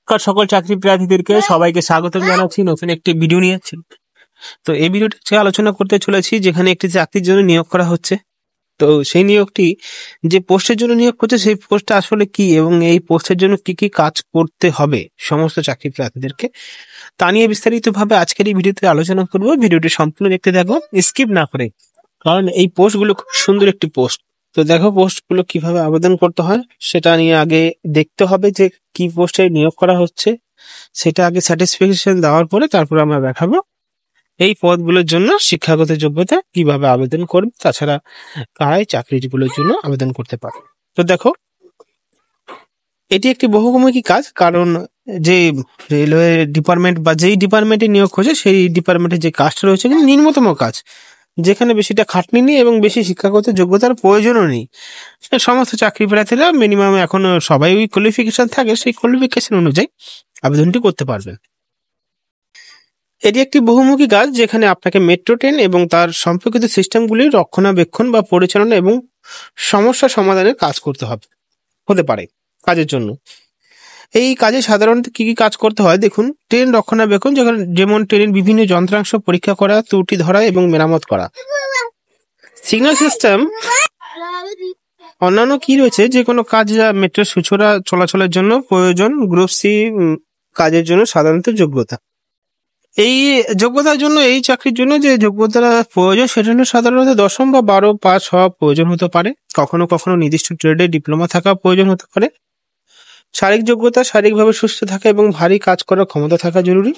সকল চাকরি প্রার্থীদেরকে সবাইকে স্বাগত জানাচ্ছি নতুন একটি ভিডিও নিয়ে। তো এই ভিডিওটি আলোচনা করতে চলেছি যেখানে একটি চাকরির জন্য নিয়োগ করা হচ্ছে। তো সেই নিয়োগটি যে পোস্টের জন্য নিয়োগ করছে সেই পোস্টটা আসলে কি এবং এই পোস্টের জন্য কি কি কাজ করতে হবে সমস্ত চাকরি প্রার্থীদেরকে তা নিয়ে বিস্তারিতভাবে আজকের এই ভিডিওতে আলোচনা করব। ভিডিওটি সম্পূর্ণ দেখতে থাকো, স্কিপ না করে, কারণ এই পোস্টগুলো খুব সুন্দর একটি পোস্ট। তো দেখো পোস্টগুলো কিভাবে আবেদন করতে হয় সেটা নিয়ে আগে দেখতে হবে যে কি পোস্টে নিয়োগ করা হচ্ছে, সেটা আগে স্যাটিসফ্যাকশন দেওয়ার পরে তারপর আমরা দেখাবো এই পদগুলোর জন্য শিক্ষাগত যোগ্যতা কিভাবে আবেদন করবে, তাছাড়া কারাই চাকরিগুলোর জন্য আবেদন করতে পারে। তো দেখো এটি একটি বহুমুখী কাজ, কারণ যে রেলওয়ে ডিপার্টমেন্ট বা যেই ডিপার্টমেন্টে নিয়োগ হচ্ছে সেই ডিপার্টমেন্টে যে কাজটা রয়েছে কিন্তু নিম্নতম কাজ, যেখানে বেশিটা খাটনি নেই এবং বেশি শিক্ষাগত যোগ্যতার প্রয়োজনও নেই। সমস্ত চাকরি প্রার্থীরা মিনিমাম এখন সবাই ওই কোয়ালিফিকেশন থাকে, সেই কোয়ালিফিকেশন অনুযায়ী আবেদনটি করতে পারবেন। এটি একটি বহুমুখী কাজ যেখানে আপনাকে মেট্রো ট্রেন এবং তার সম্পর্কিত সিস্টেমগুলির রক্ষণাবেক্ষণ বা পরিচালনা এবং সমস্যা সমাধানের কাজ করতে হতে পারে কাজের জন্য। এই কাজে সাধারণত কি কি কাজ করতে হয় দেখুন। ট্রেন রক্ষণাবেক্ষণ, যেমন ট্রেনের বিভিন্ন যন্ত্রাংশ পরীক্ষা করা, ত্রুটি ধরা এবং মেরামত করা। সিগন্যাল সিস্টেম, অন্যান্য কি রয়েছে যে কোনো কাজ যা মেট্রোর সূচনা চলাচলের জন্য প্রয়োজন। গ্রুপ সি কাজের জন্য সাধারণত যোগ্যতা। এই যোগ্যতার জন্য, এই চাকরির জন্য যে যোগ্যতা প্রয়োজন সেটা হলো সাধারণত 10ম বা 12 পাস হওয়া প্রয়োজন হতে পারে। কখনো কখনো নির্দিষ্ট ট্রেডে ডিপ্লোমা থাকা প্রয়োজন হতে পারে। শারীরিক যোগ্যতা, শারীরিকভাবে সুস্থ থাকা এবং ভারী কাজ করার ক্ষমতা থাকা জরুরি।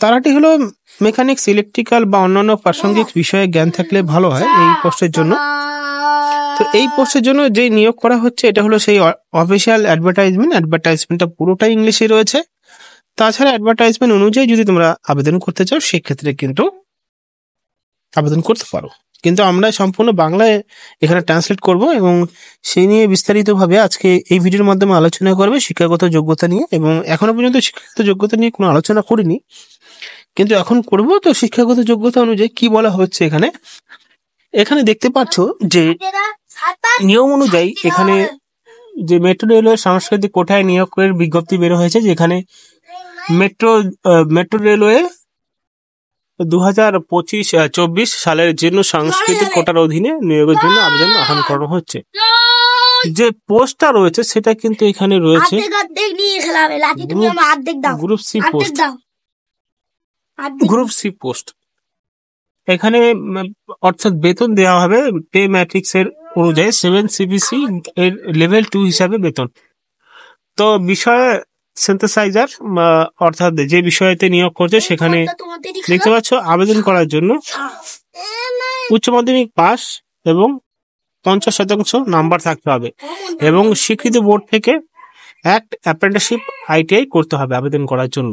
তারাটি হলো মেকানিক্স, ইলেকট্রিক্যাল বা অন্যান্য প্রাসঙ্গিক বিষয়ে জ্ঞান থাকলে ভালো হয় এই পোস্টের জন্য। তো এই পোস্টের জন্য যে নিয়োগ করা হচ্ছে এটা হলো সেই অফিসিয়াল অ্যাডভার্টাইজমেন্টটা পুরোটাই ইংলিশে রয়েছে। তাছাড়া অ্যাডভার্টাইজমেন্ট অনুযায়ী যদি তোমরা আবেদন করতে চাও সেক্ষেত্রে কিন্তু আবেদন করতে পারো, কিন্তু আমরা সম্পূর্ণ বাংলায় এখানে ট্রান্সলেট করব এবং সেই নিয়ে বিস্তারিতভাবে আজকে এই ভিডিওর মাধ্যমে আলোচনা করবে শিক্ষাগত যোগ্যতা নিয়ে। এবং এখনো পর্যন্ত শিক্ষাগত যোগ্যতা নিয়ে কোনো আলোচনা করিনি, কিন্তু এখন করব। তো শিক্ষাগত যোগ্যতা অনুযায়ী কি বলা হচ্ছে এখানে দেখতে পাচ্ছ যে নিয়ম অনুযায়ী এখানে যে মেট্রো রেলওয়ে সাংস্কৃতিক কোটায় নিয়োগের বিজ্ঞপ্তি বের হয়েছে, যেখানে মেট্রো রেলওয়ে 2025-24 সালের জন্য সাংস্কৃতিক কোটার অধীনে নিয়োগের জন্য আবেদন আহ্বান করানো হচ্ছে। যে পোস্টটা রয়েছে সেটা কিন্তু এখানে রয়েছে গ্রুপ সি পোস্ট। এখানে অর্থাৎ বেতন দেওয়া হবে পে ম্যাট্রিক্স এর অনুযায়ী 7 CBC এর লেভেল 2 হিসাবে বেতন। তো বিষয় সিনথেসাইজার অর্থাৎ যে বিষয়তে নিয়োগ করছে সেখানে দেখতে পাচ্ছ আবেদন করার জন্য উচ্চ মাধ্যমিক পাস এবং 50% নাম্বার থাকতে হবে এবং স্বীকৃত বোর্ড থেকে অ্যাপ্রেন্টিসশিপ ITI করতে হবে আবেদন করার জন্য।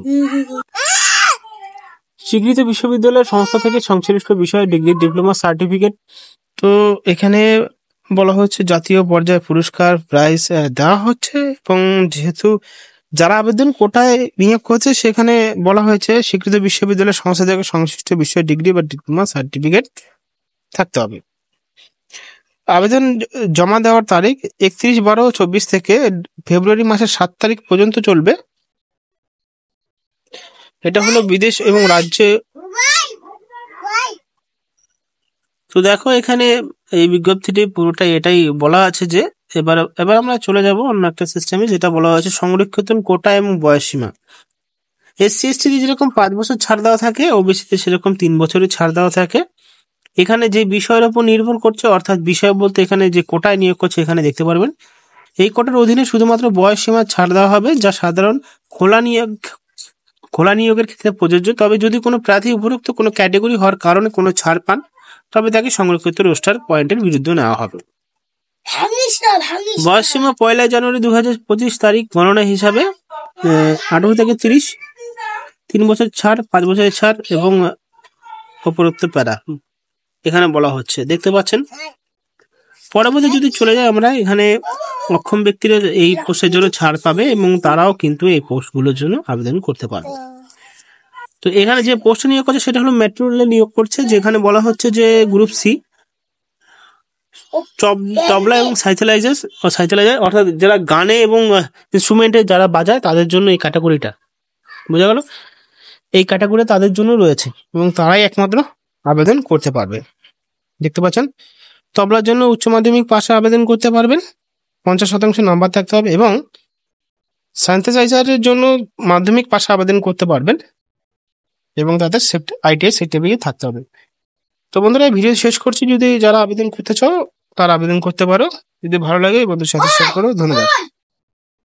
স্বীকৃত বিশ্ববিদ্যালয়ের সংস্থা থেকে সংশ্লিষ্ট বিষয়ে ডিগ্রি, ডিপ্লোমা, সার্টিফিকেট। তো এখানে বলা হচ্ছে জাতীয় পর্যায়ে পুরস্কার প্রাইজ দেওয়া হচ্ছে এবং যেহেতু যারা আবেদন কোটায় নিয়োগ করছে সেখানে বলা হয়েছে স্বীকৃত বিশ্ববিদ্যালয়ের সংস্থা থেকে সংশ্লিষ্ট বিষয়ে ডিগ্রি বা ডিপ্লোমা সার্টিফিকেট থাকতে হবে। আবেদন জমা দেওয়ার তারিখ 31/12/24 থেকে ফেব্রুয়ারি মাসের 7 তারিখ পর্যন্ত চলবে। এটা হলো বিদেশ এবং রাজ্যে। তো দেখো এখানে এই বিজ্ঞপ্তিটি পুরোটাই এটাই বলা আছে যে এবার আমরা চলে যাব অন্য একটা সিস্টেমে, যেটা বলা হয়েছে সংরক্ষিত কোটা এবং বয়সসীমা। SC/ST যেরকম 5 বছর ছাড় দেওয়া থাকে, OBC-তে সেরকম 3 বছরের ছাড় দেওয়া থাকে। এখানে যে বিষয়ের উপর নির্ভর করছে, অর্থাৎ বিষয় বলতে এখানে যে কোটায় নিয়োগ করছে এখানে দেখতে পারবেন এই কোটার অধীনে শুধুমাত্র বয়সসীমা ছাড় দেওয়া হবে, যা সাধারণ খোলা নিয়োগের ক্ষেত্রে প্রযোজ্য। তবে যদি কোনো প্রার্থী উপরোক্ত কোনো ক্যাটাগরি হওয়ার কারণে কোনো ছাড় পান তবে তাকে সংরক্ষিত রোস্টার পয়েন্টের বিরুদ্ধে নেওয়া হবে। বয়সসীমা 1 জানুয়ারি 2025 তারিখ গণনা হিসাবে 18 থেকে 30, 3 বছর ছাড়, 5 বছরের ছাড় এবং উপরোক্ত প্যারা এখানে বলা হচ্ছে, দেখতে পাচ্ছেন। পরবর্তী যদি চলে যায় আমরা, এখানে অক্ষম ব্যক্তিরা এই পোস্টের জন্য ছাড় পাবে এবং তারাও কিন্তু এই পোস্টগুলোর জন্য আবেদন করতে পারবে। তো এখানে যে পোস্ট নিয়োগ করছে সেটা হলো মেট্রো রেলে নিয়োগ করছে, যেখানে বলা হচ্ছে যে গ্রুপ সি তবলা এবং সাইথেলাইজার অর্থাৎ যারা গানে এবং ইনস্ট্রুমেন্টে যারা বাজায় তাদের জন্য এই ক্যাটাগরিটা, বোঝা গেল? এই ক্যাটাগরি তাদের জন্য রয়েছে এবং তারাই একমাত্র আবেদন করতে পারবে। দেখতে পাচ্ছেন, তবলার জন্য উচ্চ মাধ্যমিক পাশে আবেদন করতে পারবেন, 50% নাম্বার থাকতে হবে, এবং সাইন্থেসাইজারের জন্য মাধ্যমিক পাশে আবেদন করতে পারবেন এবং তাদের ITI সার্টিফিকেট থাকতে হবে। তো বন্ধুরা, ভিডিও শেষ করছি। যদি যারা আবেদন করতে চাও তারা আবেদন করতে পারো। যদি ভালো লাগে বন্ধুর সাথে শেয়ার করো। ধন্যবাদ।